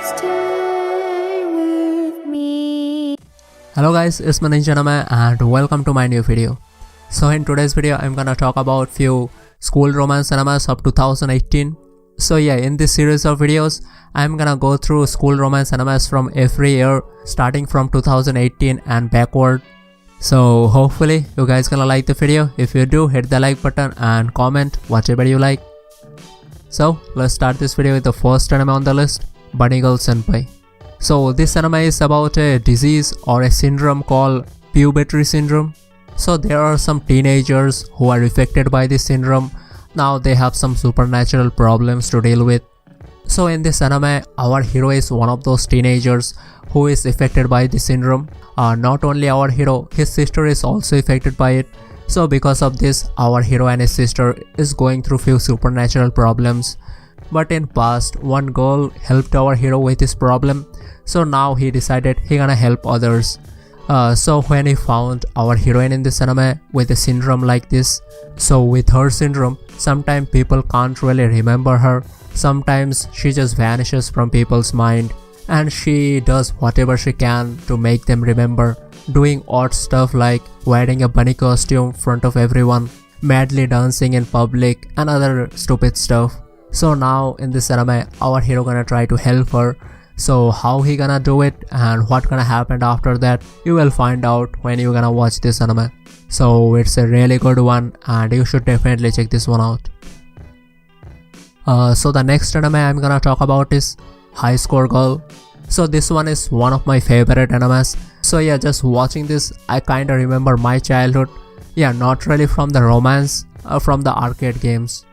Stay with me. Hello guys, it's my Ninja and welcome to my new video. So in today's video, I'm gonna talk about few school romance animes of 2018. So yeah, in this series of videos, I'm gonna go through school romance animes from every year, starting from 2018 and backward. So hopefully you guys gonna like the video. If you do, hit the like button and comment whatever you like. So let's start this video with the first anime on the list, Bunny Girl Senpai. So this anime is about a disease or a syndrome called puberty syndrome. So there are some teenagers who are affected by this syndrome. Now they have some supernatural problems to deal with. So in this anime, our hero is one of those teenagers who is affected by this syndrome. Not only our hero, his sister is also affected by it. So because of this, our hero and his sister is going through few supernatural problems. But in past, one girl helped our hero with his problem. So now he decided he gonna help others. So when he found our heroine in this anime with a syndrome like this, so with her syndrome, sometimes people can't really remember her. Sometimes she just vanishes from people's mind and she does whatever she can to make them remember, doing odd stuff like wearing a bunny costume in front of everyone, madly dancing in public and other stupid stuff. So now in this anime, our hero gonna try to help her. So how he gonna do it and what gonna happen after that, you will find out when you gonna watch this anime. So it's a really good one and you should definitely check this one out. So the next anime I'm gonna talk about is High Score Girl. So this one is one of my favorite animes. So yeah, just watching this, I kinda remember my childhood. Yeah, not really from the romance, from the arcade games.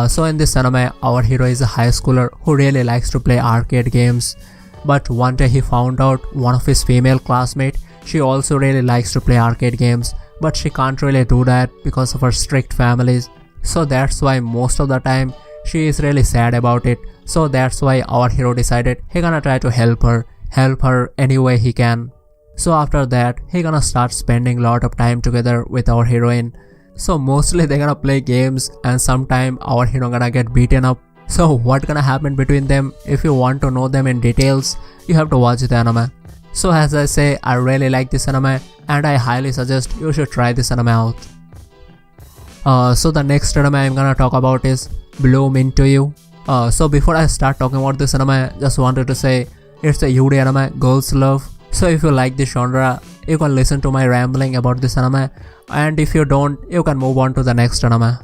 So in this anime, our hero is a high schooler who really likes to play arcade games. But one day he found out one of his female classmates, she also really likes to play arcade games, but she can't really do that because of her strict families. So that's why most of the time she is really sad about it. So that's why our hero decided he gonna try to help her any way he can. So after that, he gonna start spending lot of time together with our heroine. So mostly they gonna play games and sometime our hero gonna get beaten up. So what gonna happen between them? If you want to know them in details, you have to watch the anime. So as I say, I really like this anime and I highly suggest you should try this anime out. So the next anime I'm gonna talk about is Bloom Into You. So before I start talking about this anime, just wanted to say it's a Yuri anime, girls love. So if you like this genre, you can listen to my rambling about this anime, and if you don't, you can move on to the next anime.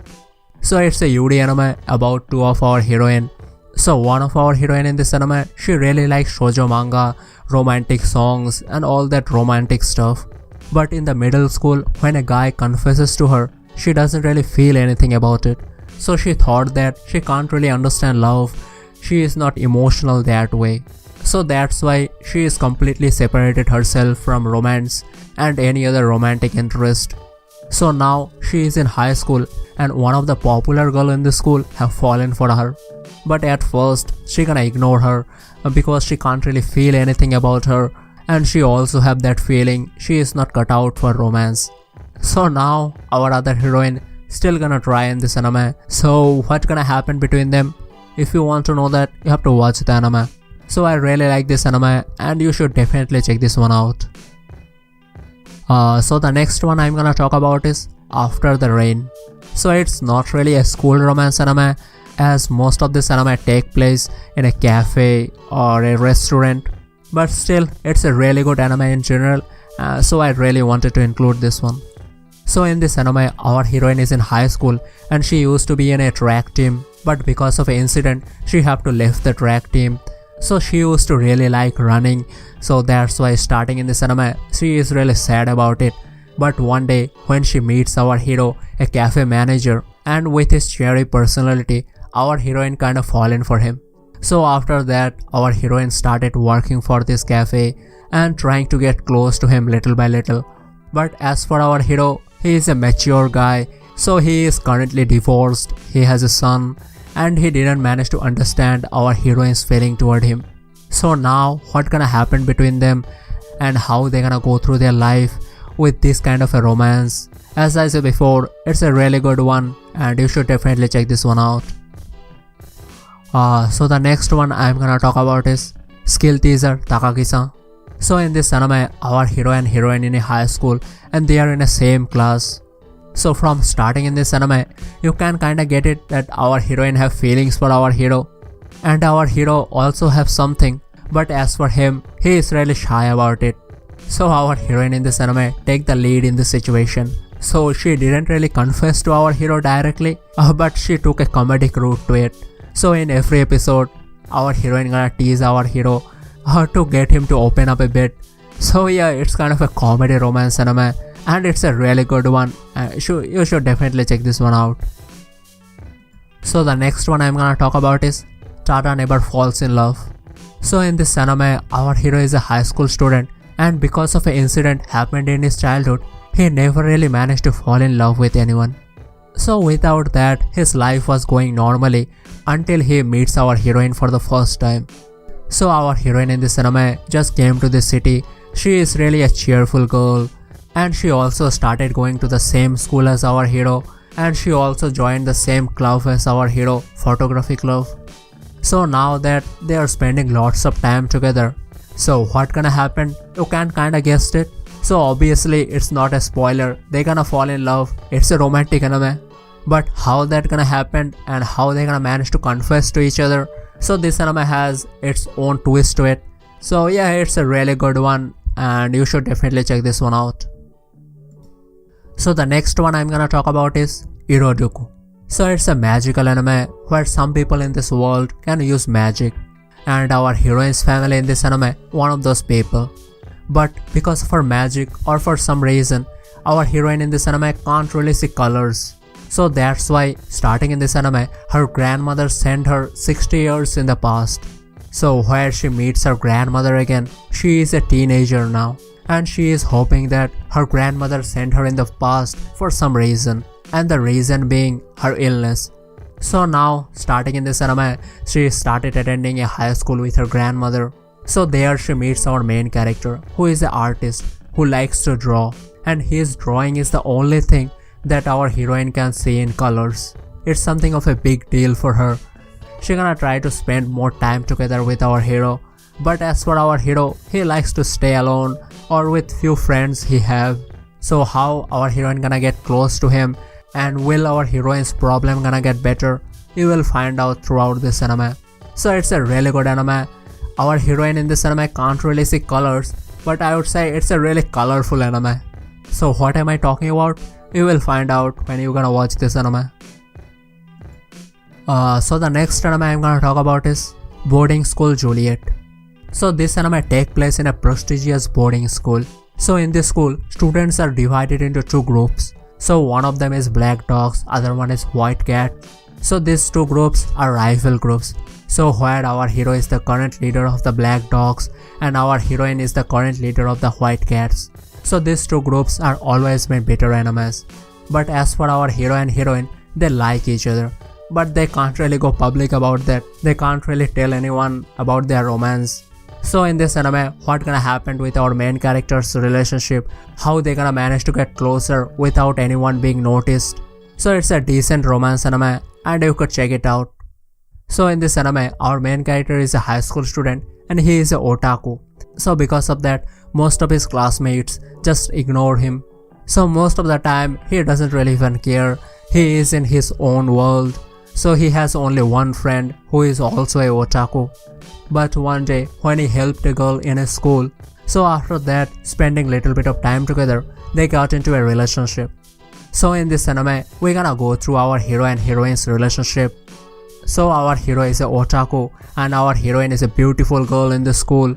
So it's a Yuri anime about two of our heroine. So one of our heroine in this anime, she really likes shoujo manga, romantic songs and all that romantic stuff. But in the middle school, when a guy confesses to her, she doesn't really feel anything about it. So she thought that she can't really understand love, she is not emotional that way. So that's why she is completely separated herself from romance and any other romantic interest. So now she is in high school and one of the popular girl in the school have fallen for her. But at first she gonna ignore her because she can't really feel anything about her, and she also have that feeling she is not cut out for romance. So now our other heroine still gonna try in this anime. So what gonna happen between them? If you want to know that, you have to watch the anime. So I really like this anime and you should definitely check this one out. So the next one I'm gonna talk about is After the Rain. So it's not really a school romance anime, as most of this anime take place in a cafe or a restaurant. But still, it's a really good anime in general, so I really wanted to include this one. So in this anime, our heroine is in high school and she used to be in a track team, but because of an incident, she have to leave the track team. So she used to really like running, so that's why starting in this anime, she is really sad about it. But one day, when she meets our hero, a cafe manager, and with his cheery personality, our heroine kind of fallen for him. So after that, our heroine started working for this cafe and trying to get close to him little by little. But as for our hero, he is a mature guy, so he is currently divorced, he has a son, and he didn't manage to understand our heroine's feeling toward him. So now what gonna happen between them and how they gonna go through their life with this kind of a romance. As I said before, it's a really good one and you should definitely check this one out. So the next one I'm gonna talk about is skill teaser Takagi-san. So in this anime, our hero and heroine in a high school and they are in the same class. So from starting in this anime, you can kinda get it that our heroine have feelings for our hero and our hero also have something, but as for him, he is really shy about it. So our heroine in this anime take the lead in this situation. So she didn't really confess to our hero directly, but she took a comedic route to it. So in every episode, our heroine gonna tease our hero to get him to open up a bit. So yeah, it's kind of a comedy romance anime and it's a really good one. You should definitely check this one out. So the next one I'm gonna talk about is Tata Never Falls in Love. So in this anime, our hero is a high school student and because of an incident happened in his childhood, he never really managed to fall in love with anyone. So without that, his life was going normally until he meets our heroine for the first time. So our heroine in this anime just came to this city. She is really a cheerful girl and she also started going to the same school as our hero and she also joined the same club as our hero, photography club. So now that they are spending lots of time together, so what gonna happen? You can kinda guess it. So obviously it's not a spoiler, they gonna fall in love, it's a romantic anime. But how that gonna happen and how they gonna manage to confess to each other, so this anime has its own twist to it. So yeah, it's a really good one and you should definitely check this one out. So the next one I'm gonna talk about is Know Dooku. So it's a magical anime where some people in this world can use magic and our heroine's family in this anime one of those people. But because of her magic or for some reason, our heroine in this anime can't really see colors. So that's why starting in this anime, her grandmother sent her 60 years in the past. So where she meets her grandmother again, she is a teenager now and she is hoping that her grandmother sent her in the past for some reason, and the reason being her illness. So now starting in this anime, she started attending a high school with her grandmother. So there she meets our main character who is an artist who likes to draw and his drawing is the only thing that our heroine can see in colors. It's something of a big deal for her. She gonna try to spend more time together with our hero, but as for our hero, he likes to stay alone or with few friends he have. So how our heroine gonna get close to him and will our heroine's problem gonna get better, you will find out throughout this anime. So it's a really good anime. Our heroine in this anime can't really see colors, but I would say it's a really colorful anime. So what am I talking about? You will find out when you're gonna watch this anime. So the next anime I'm gonna talk about is Boarding School Juliet. So this anime takes place in a prestigious boarding school. So in this school, students are divided into two groups. So one of them is black dogs, other one is white cat. So these two groups are rival groups. So where our hero is the current leader of the black dogs and our heroine is the current leader of the white cats. So these two groups are always made bitter enemies. But as for our hero and heroine, they like each other. But they can't really go public about that. They can't really tell anyone about their romance. So in this anime, what gonna happen with our main character's relationship, how they gonna manage to get closer without anyone being noticed. So it's a decent romance anime and you could check it out. So in this anime, our main character is a high school student and he is a otaku. So because of that, most of his classmates just ignore him. So most of the time, he doesn't really even care. He is in his own world. So he has only one friend who is also a otaku. But one day when he helped a girl in a school, so after that spending little bit of time together, they got into a relationship. So in this anime, we're gonna go through our hero and heroine's relationship. So our hero is a otaku and our heroine is a beautiful girl in the school.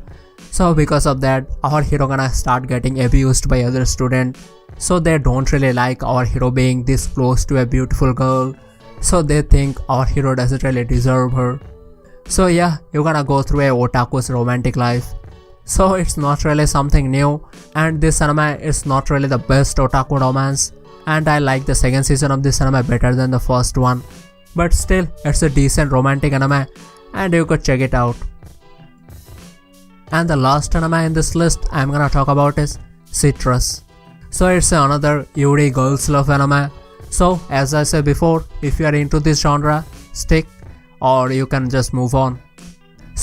So because of that, our hero gonna start getting abused by other students. So they don't really like our hero being this close to a beautiful girl. So they think our hero doesn't really deserve her. So yeah, you're gonna go through a otaku's romantic life. So it's not really something new and this anime is not really the best otaku romance. And I like the second season of this anime better than the first one. But still, it's a decent romantic anime and you could check it out. And the last anime in this list I'm gonna talk about is Citrus. So it's another Yuri girls love anime. So as I said before, if you are into this genre, stick or you can just move on.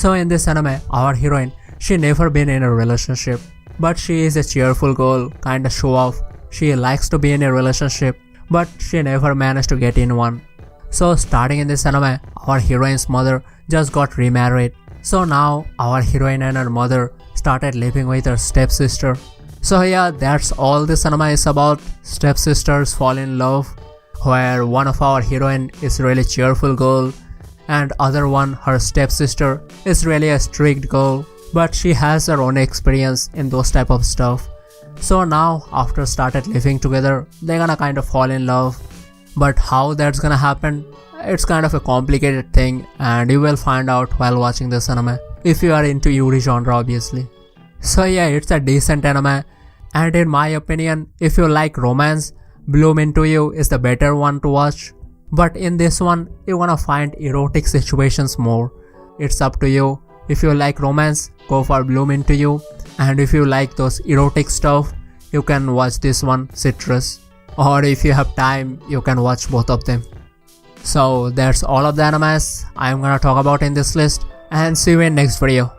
So in this anime, our heroine, she never been in a relationship, but she is a cheerful girl, kinda show off. She likes to be in a relationship, but she never managed to get in one. So starting in this anime, our heroine's mother just got remarried. So now our heroine and her mother started living with her stepsister. So yeah, that's all this anime is about. Stepsisters fall in love, where one of our heroine is really cheerful girl and other one, her stepsister, is really a strict girl, but she has her own experience in those type of stuff. So now after started living together, they're gonna kind of fall in love. But how that's gonna happen, it's kind of a complicated thing, and you will find out while watching this anime, if you are into Yuri genre obviously. So yeah, it's a decent anime, and in my opinion, if you like romance, Bloom Into You is the better one to watch. But in this one, you're gonna find erotic situations more. It's up to you. If you like romance, go for Bloom Into You, and if you like those erotic stuff, you can watch this one, Citrus. Or if you have time, you can watch both of them. So that's all of the animes I'm gonna talk about in this list, and see you in next video.